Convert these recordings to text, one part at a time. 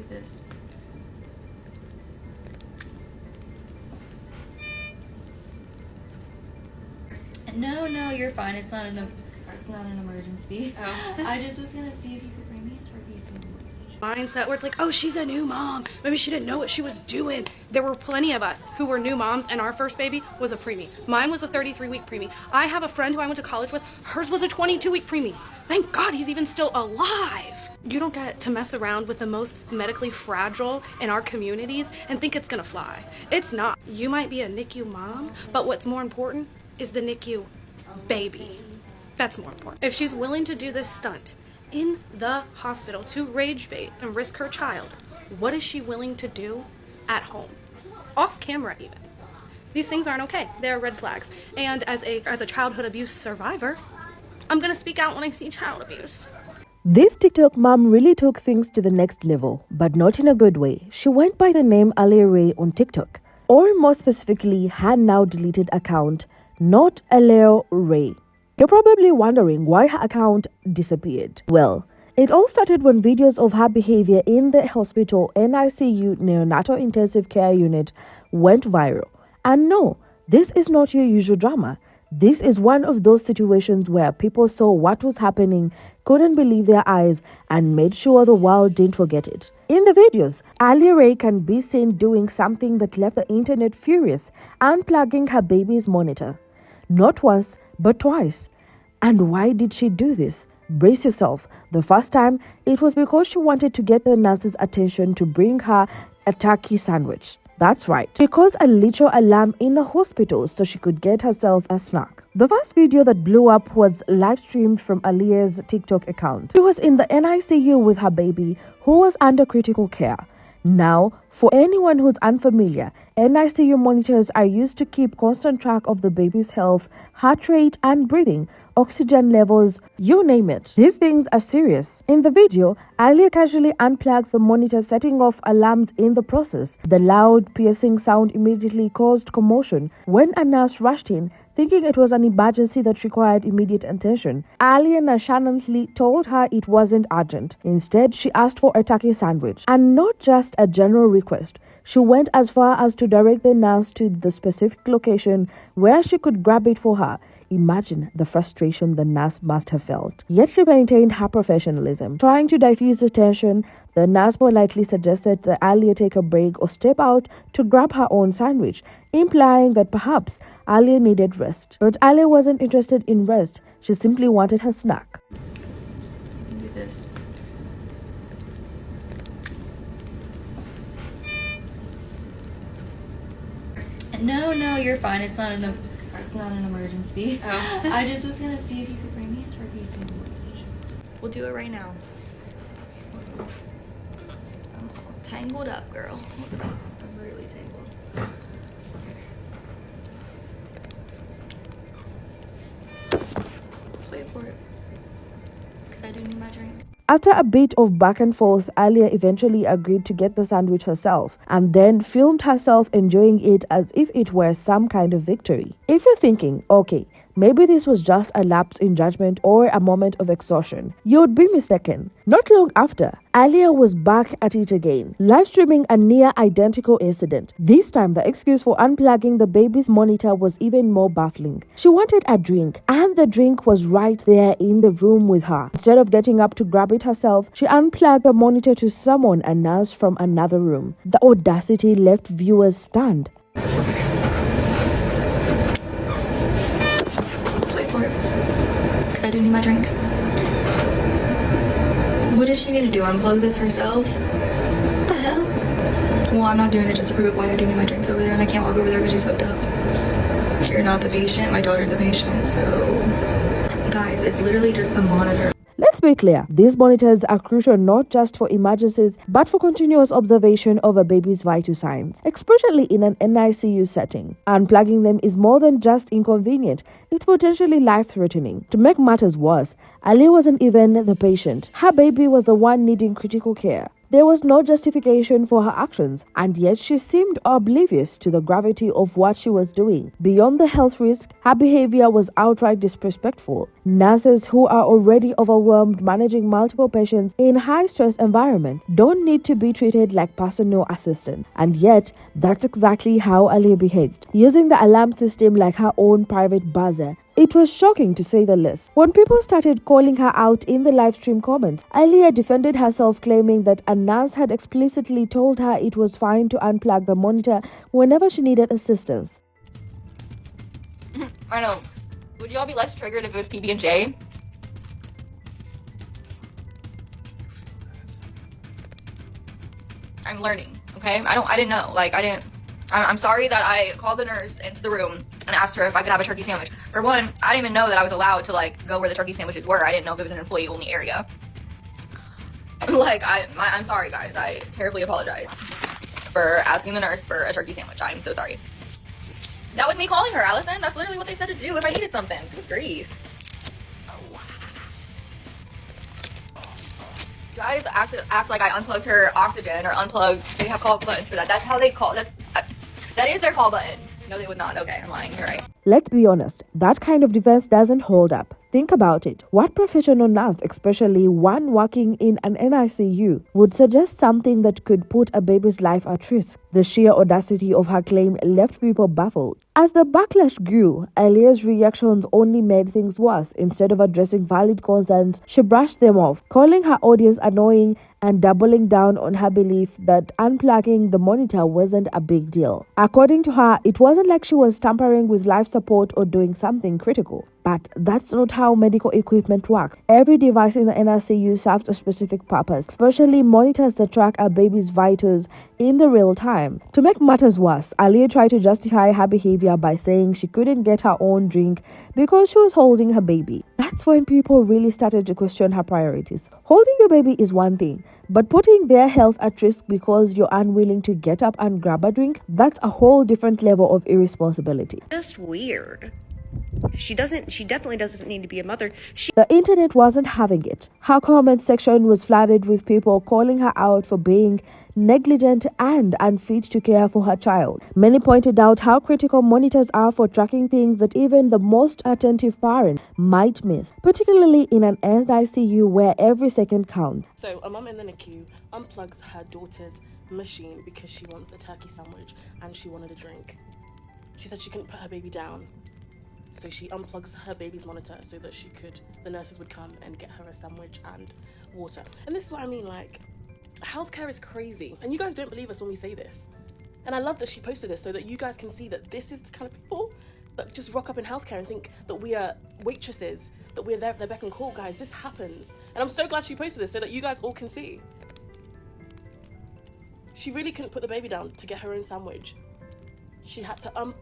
do this. No, you're fine. It's not an emergency. Oh. I just was gonna see if you could bring me a turkey sandwich. Mindset where it's like, oh, she's a new mom. Maybe she didn't know what she was doing. There were plenty of us who were new moms, and our first baby was a preemie. Mine was a 33-week preemie. I have a friend who I went to college with. Hers was a 22-week preemie. Thank God he's even still alive. You don't get to mess around with the most medically fragile in our communities and think it's gonna fly. It's not. You might be a NICU mom, but what's more important is the NICU baby. That's more important. If she's willing to do this stunt in the hospital to rage bait and risk her child, what is she willing to do at home? Off camera even. These things aren't okay. They're red flags. And as a childhood abuse survivor, I'm gonna speak out when I see child abuse. This TikTok mom really took things to the next level, but not in a good way. She went by the name Allie on TikTok, or more specifically, her now deleted account, not Allie Ray. You're probably wondering why her account disappeared. Well, it all started when videos of her behavior in the hospital NICU neonatal intensive care unit went viral. And no, this is not your usual drama. This is one of those situations where people saw what was happening, couldn't believe their eyes, and made sure the world didn't forget it. In the videos, Allie Ray can be seen doing something that left the internet furious, unplugging her baby's monitor. Not once, but twice. And why did she do this? Brace yourself. The first time, it was because she wanted to get the nurse's attention to bring her a turkey sandwich. That's right. She caused a literal alarm in a hospital so she could get herself a snack. The first video that blew up was live streamed from Allie's TikTok account. She was in the NICU with her baby, who was under critical care. Now, for anyone who's unfamiliar, NICU monitors are used to keep constant track of the baby's health, heart rate and breathing, oxygen levels, you name it. These things are serious. In the video, Allie casually unplugged the monitor, setting off alarms in the process. The loud, piercing sound immediately caused commotion. When a nurse rushed in, thinking it was an emergency that required immediate attention, Allie nonchalantly told her it wasn't urgent. Instead, she asked for a turkey sandwich. And not just a general request. She went as far as to direct the nurse to the specific location where she could grab it for her. Imagine the frustration the nurse must have felt. Yet she maintained her professionalism. Trying to diffuse the tension, the nurse politely suggested that Allie take a break or step out to grab her own sandwich, implying that perhaps Allie needed rest. But Allie wasn't interested in rest. She simply wanted her snack. Do this. No, you're fine. It's not an emergency. Oh. I just was gonna see if you could bring me a turkey sandwich. We'll do it right now. I'm all tangled up, girl. I'm really tangled. Let's wait for it. Because I do need my drink. After a bit of back and forth, Allie eventually agreed to get the sandwich herself and then filmed herself enjoying it as if it were some kind of victory. If you're thinking, okay, maybe this was just a lapse in judgment or a moment of exhaustion, you'd be mistaken. Not long after, Allie was back at it again, live streaming a near identical incident. This time, the excuse for unplugging the baby's monitor was even more baffling. She wanted a drink, and the drink was right there in the room with her. Instead of getting up to grab it herself, she unplugged the monitor to summon a nurse from another room. The audacity left viewers stunned. Let's wait for it. Because I do need my drinks. What is she gonna do? Unplug this herself? What the hell? Well, I'm not doing it just to prove a point. I do need my drinks over there, and I can't walk over there because she's hooked up. You're not the patient. My daughter's a patient, so... Guys, it's literally just the monitor. Let's be clear, these monitors are crucial not just for emergencies, but for continuous observation of a baby's vital signs, especially in an NICU setting. Unplugging them is more than just inconvenient, it's potentially life-threatening. To make matters worse, Allie wasn't even the patient. Her baby was the one needing critical care. There was no justification for her actions, and yet she seemed oblivious to the gravity of what she was doing. Beyond the health risk, her behavior was outright disrespectful. Nurses who are already overwhelmed managing multiple patients in high-stress environments don't need to be treated like personal assistant. And yet, that's exactly how Allie behaved, using the alarm system like her own private buzzer. It was shocking to say the least. When people started calling her out in the live stream comments, Allie defended herself, claiming that a nurse had explicitly told her it was fine to unplug the monitor whenever she needed assistance. I know. Would y'all be less triggered if it was PB&J? I'm learning, okay? I didn't know. I'm sorry that I called the nurse into the room and asked her if I could have a turkey sandwich. For one, I didn't even know that I was allowed to go where the turkey sandwiches were. I didn't know if it was an employee-only area. I'm sorry, guys. I terribly apologize for asking the nurse for a turkey sandwich. I'm so sorry. That was me calling her, Allison. That's literally what they said to do if I needed something. Good grief. You guys act like I unplugged her oxygen or unplugged. They have call buttons for that. That's how they call. That is their call button. No, they would not. Okay, I'm lying. You're right. Let's be honest, that kind of defense doesn't hold up. Think about it. What professional nurse, especially one working in an NICU, would suggest something that could put a baby's life at risk? The sheer audacity of her claim left people baffled. As the backlash grew, Allie's reactions only made things worse. Instead of addressing valid concerns, she brushed them off, calling her audience annoying and doubling down on her belief that unplugging the monitor wasn't a big deal. According to her, it wasn't like she was tampering with life support or doing something critical. But that's not how medical equipment works. Every device in the NICU serves a specific purpose, especially monitors that track a baby's vitals in the real time. To make matters worse, Allie tried to justify her behavior by saying she couldn't get her own drink because she was holding her baby. That's when people really started to question her priorities. Holding your baby is one thing, but putting their health at risk because you're unwilling to get up and grab a drink, that's a whole different level of irresponsibility. Just weird. She definitely doesn't need to be a mother. The internet wasn't having it. Her comment section was flooded with people calling her out for being negligent and unfit to care for her child. Many pointed out how critical monitors are for tracking things that even the most attentive parent might miss, particularly in an NICU where every second counts. So a mum in the NICU unplugs her daughter's machine because she wants a turkey sandwich and she wanted a drink. She said she couldn't put her baby down. So she unplugs her baby's monitor so that the nurses would come and get her a sandwich and water. And this is what I mean, healthcare is crazy. And you guys don't believe us when we say this. And I love that she posted this so that you guys can see that this is the kind of people that just rock up in healthcare and think that we are waitresses, that we're there at their beck and call. Guys, this happens. And I'm so glad she posted this so that you guys all can see. She really couldn't put the baby down to get her own sandwich. She had to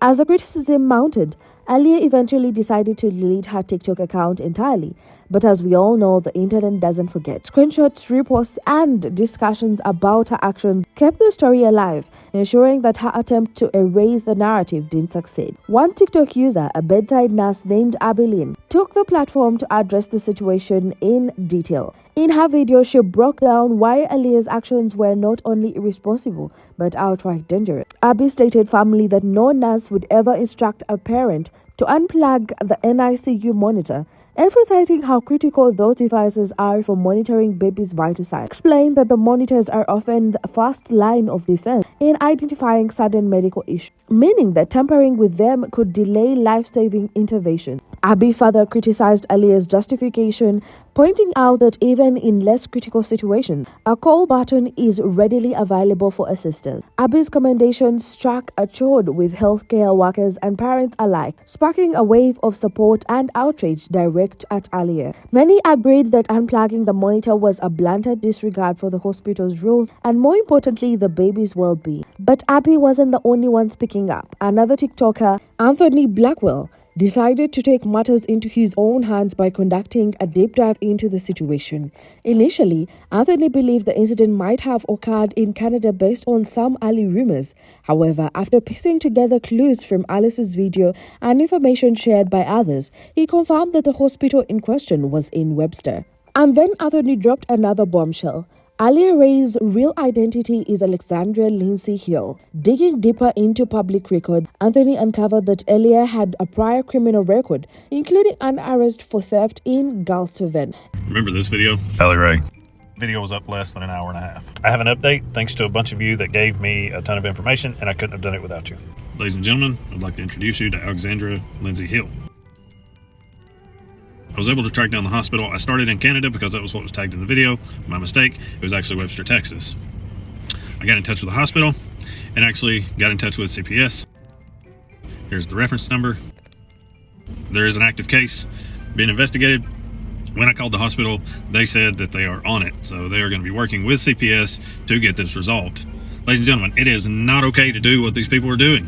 As the criticism mounted, Allie eventually decided to delete her TikTok account entirely. But as we all know, the internet doesn't forget. Screenshots, reposts, and discussions about her actions kept the story alive, ensuring that her attempt to erase the narrative didn't succeed. One TikTok user, a bedside nurse named Allie, took the platform to address the situation in detail. In her video, she broke down why Allie's actions were not only irresponsible, but outright dangerous. Abby stated firmly that no nurse would ever instruct a parent to unplug the NICU monitor, emphasizing how critical those devices are for monitoring babies' vital signs. Explained that the monitors are often the first line of defense in identifying sudden medical issues, meaning that tampering with them could delay life-saving interventions. Abby further criticized Allie's justification, pointing out that even in less critical situations, a call button is readily available for assistance. Abby's commendation struck a chord with healthcare workers and parents alike, sparking a wave of support and outrage direct at Allie. Many agreed that unplugging the monitor was a blatant disregard for the hospital's rules and, more importantly, the baby's well-being. But Abby wasn't the only one speaking up. Another TikToker, Anthony Blackwell, decided to take matters into his own hands by conducting a deep dive into the situation. Initially, Anthony believed the incident might have occurred in Canada based on some early rumors. However, after piecing together clues from Alice's video and information shared by others, he confirmed that the hospital in question was in Webster. And then Anthony dropped another bombshell. Allie Ray's real identity is Alexandra Lindsay Hill. Digging deeper into public record, Anthony uncovered that Allie had a prior criminal record, including an arrest for theft in Galveston. Remember this video? Allie Ray. Video was up less than an hour and a half. I have an update thanks to a bunch of you that gave me a ton of information, and I couldn't have done it without you. Ladies and gentlemen, I'd like to introduce you to Alexandra Lindsay Hill. I was able to track down the hospital. I started in Canada because that was what was tagged in the video. My mistake. It was actually Webster, Texas. I got in touch with the hospital and actually got in touch with CPS. Here's the reference number. There is an active case being investigated. When I called the hospital, they said that they are on it. So they are going to be working with CPS to get this resolved. Ladies and gentlemen, it is not okay to do what these people are doing.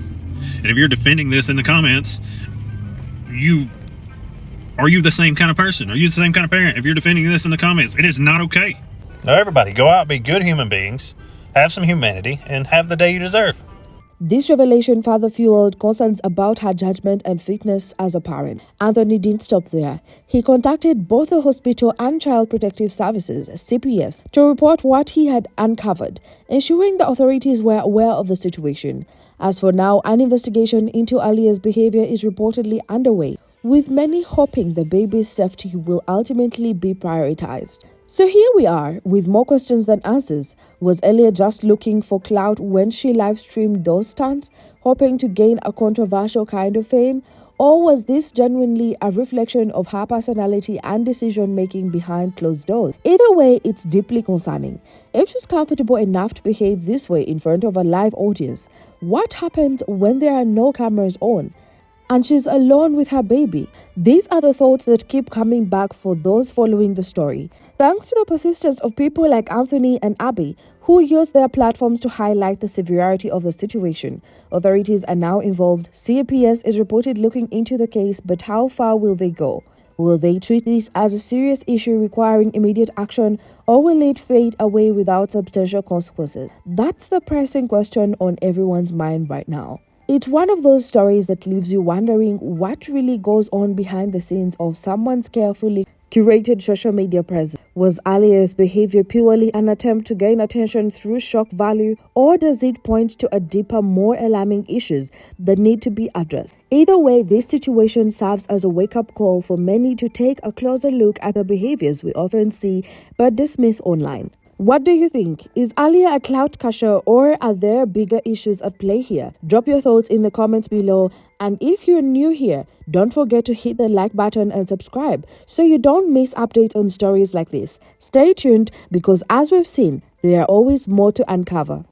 And if you're defending this in the comments, are you the same kind of person? Are you the same kind of parent? If you're defending this in the comments, it is not okay. Now everybody, go out, be good human beings, have some humanity, and have the day you deserve. This revelation further fueled concerns about her judgment and fitness as a parent. Anthony didn't stop there. He contacted both the hospital and Child Protective Services, CPS, to report what he had uncovered, ensuring the authorities were aware of the situation. As for now, an investigation into Allie's behavior is reportedly underway, with many hoping the baby's safety will ultimately be prioritized. So here we are, with more questions than answers. Was Allie just looking for clout when she live-streamed those stunts, hoping to gain a controversial kind of fame? Or was this genuinely a reflection of her personality and decision-making behind closed doors? Either way, it's deeply concerning. If she's comfortable enough to behave this way in front of a live audience, what happens when there are no cameras on and she's alone with her baby? These are the thoughts that keep coming back for those following the story. Thanks to the persistence of people like Anthony and Abby, who use their platforms to highlight the severity of the situation, authorities are now involved. CPS is reported looking into the case, but how far will they go? Will they treat this as a serious issue requiring immediate action, or will it fade away without substantial consequences? That's the pressing question on everyone's mind right now. It's one of those stories that leaves you wondering what really goes on behind the scenes of someone's carefully curated social media presence. Was Allie's behavior purely an attempt to gain attention through shock value, or does it point to a deeper, more alarming issues that need to be addressed? Either way, this situation serves as a wake-up call for many to take a closer look at the behaviors we often see but dismiss online. What do you think? Is Allie a clout catcher, or are there bigger issues at play here? Drop your thoughts in the comments below. And if you're new here, don't forget to hit the like button and subscribe so you don't miss updates on stories like this. Stay tuned because as we've seen, there are always more to uncover.